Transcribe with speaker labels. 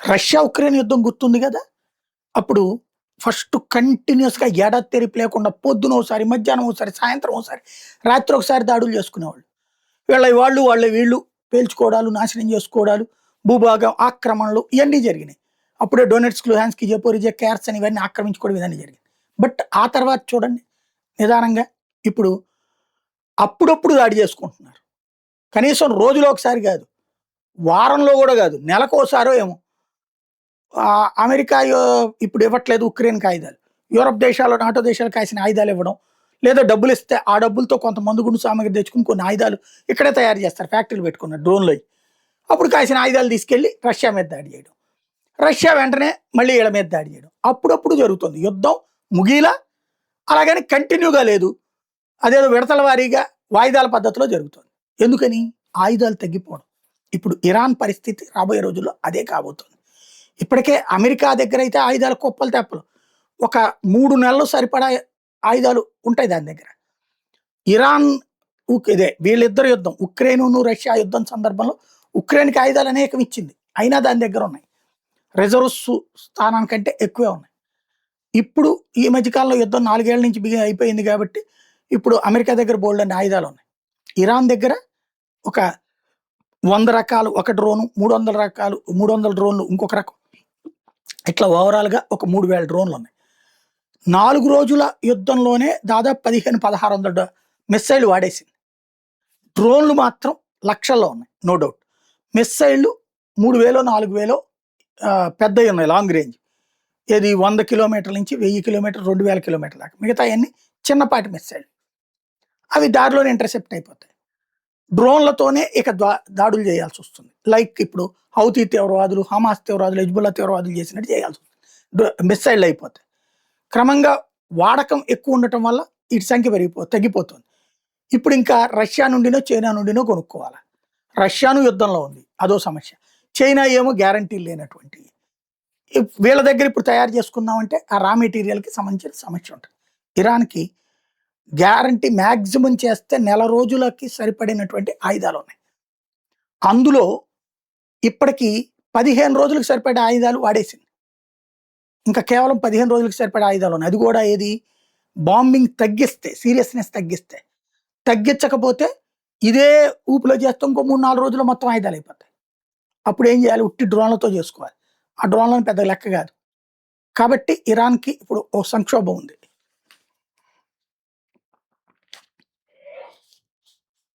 Speaker 1: Russia Ukraine యుద్ధం గుర్తుంది కదా! అప్పుడు ఫస్ట్ కంటిన్యూయస్‌గా ఎడతెరిపి లేకుండా పొద్దున ఓసారి, మధ్యాహ్నం ఓసారి, సాయంత్రం ఓసారి, రాత్రి ఒకసారి దాడులు చేసుకునేవాళ్ళు. వాళ్ళ వీళ్ళు పేల్చుకోవడాలు, నాశనం చేసుకోవడాలు, భూభాగం ఆక్రమణలు ఇయన్నీ జరిగినాయి. అప్పుడే డొనెట్స్క్, లుహాన్స్క్, జపోరిజియా, కేర్సన్ ఇవన్నీ ఆక్రమించుకోవడం ఇవన్నీ జరిగింది. బట్ ఆ తర్వాత చూడండి నిదానంగా ఇప్పుడు అప్పుడప్పుడు దాడి చేసుకుంటున్నారు. కనీసం రోజులో ఒకసారి కాదు, వారంలో కూడా కాదు, నెలకోసారో ఏమో. అమెరికా ఇప్పుడు ఇవ్వట్లేదు ఉక్రెయిన్‌కి ఆయుధాలు. యూరప్ దేశాలు, నాటో దేశాలు కాసిన ఆయుధాలు ఇవ్వడం, లేదా డబ్బులు ఇస్తే ఆ డబ్బులతో కొంత మందుగుండు సామాగ్రి తెచ్చుకొని కొన్ని ఆయుధాలు ఇక్కడే తయారు చేస్తారు, ఫ్యాక్టరీలు పెట్టుకున్నారు డ్రోన్‌లయి. అప్పుడు కాసిన ఆయుధాలు తీసుకెళ్ళి రష్యా మీద దాడి చేయడం. రష్యా వెంటనే మళ్ళీ ఈళ్ళ మీద దాడి చేయడం. అప్పుడప్పుడు జరుగుతుంది. యుద్ధం ముగియలా, అలాగని కంటిన్యూగా లేదు. అదేదో విడతల వారీగా వాయిదాల పద్ధతిలో జరుగుతుంది. ఎందుకని? ఆయుధాలు తగ్గిపోవడం. ఇప్పుడు ఇరాన్ పరిస్థితి రాబోయే రోజుల్లో అదే కాబోతుంది. ఇప్పటికే అమెరికా దగ్గర అయితే ఆయుధాల కుప్పలు తెప్పలు. ఒక 3 నెలలు సరిపడా ఆయుధాలు ఉంటాయి దాని దగ్గర. ఇరాన్ ఇదే వీళ్ళిద్దరు యుద్ధం, ఉక్రెయిన్ రష్యా యుద్ధం సందర్భంలో ఉక్రెయిన్‌కి ఆయుధాలు అనేకం ఇచ్చింది. అయినా దాని దగ్గర ఉన్నాయి. రిజర్వ్స్ స్థానానికంటే ఎక్కువే ఉన్నాయి. ఇప్పుడు ఈ మధ్య కాలంలో యుద్ధం 4 ఏళ్ల నుంచి అయిపోయింది కాబట్టి ఇప్పుడు అమెరికా దగ్గర బోలెడన్ని ఆయుధాలు ఉన్నాయి. ఇరాన్ దగ్గర ఒక 100 రకాలు ఒక డ్రోను, 300 రకాలు 300 డ్రోన్లు ఇంకొక రకం. ఇట్లా ఓవరాల్‌గా ఒక 3000 డ్రోన్లున్నాయి. 4 రోజుల యుద్ధంలోనే దాదాపు 15, 1600 మిస్సైల్ వాడేసింది. డ్రోన్లు మాత్రం లక్షల్లో ఉన్నాయి, నో డౌట్. మిస్సైళ్ళు 3000, 4000 పెద్దవి ఉన్నాయి, లాంగ్ రేంజ్. ఏది 100 కిలోమీటర్ల నుంచి 1000 కిలోమీటర్లు, 2000 కిలోమీటర్ల దాకా. మిగతాయన్నీ చిన్నపాటి మిస్సైల్. అవి దారిలోనే ఇంటర్సెప్ట్ అయిపోతాయి. డ్రోన్లతోనే ఇక దాడులు చేయాల్సి వస్తుంది. లైక్ ఇప్పుడు హౌతీ తీవ్రవాదులు, హమాస్ తీవ్రవాదులు, హిజ్బుల్లా తీవ్రవాదులు చేసినట్టు చేయాల్సి వస్తుంది. మిస్సైళ్ళు అయిపోతాయి. క్రమంగా వాడకం ఎక్కువ ఉండటం వల్ల వీటి సంఖ్య తగ్గిపోతుంది. ఇప్పుడు ఇంకా రష్యా నుండినో చైనా నుండినో కొనుక్కోవాలి. రష్యాను యుద్ధంలో ఉంది, అదో సమస్య. చైనా ఏమో గ్యారంటీ లేనటువంటి. వీళ్ళ దగ్గర ఇప్పుడు తయారు చేసుకుందామంటే ఆ రా మెటీరియల్కి సంబంధించిన సమస్య ఉంటుంది. ఇరాన్కి గ్యారంటీ మ్యాక్సిమం చేస్తే నెల రోజులకి సరిపడినటువంటి ఆయుధాలు ఉన్నాయి. అందులో ఇప్పటికి 15 రోజులకు సరిపడే ఆయుధాలు వాడేసింది. ఇంకా కేవలం 15 రోజులకు సరిపడే ఆయుధాలు ఉన్నాయి. అది కూడా ఏది? బాంబింగ్ తగ్గిస్తే, సీరియస్నెస్ తగ్గిస్తే. తగ్గించకపోతే ఇదే ఊపిలో చేస్తే ఇంకో 3-4 రోజుల్లో మొత్తం ఆయుధాలు అయిపోతాయి. అప్పుడు ఏం చేయాలి? ఉట్టి డ్రోన్లతో చేసుకోవాలి. ఆ డ్రోన్లను పెద్ద లెక్క కాదు. కాబట్టి ఇరాన్కి ఇప్పుడు ఓ సంక్షోభం ఉంది.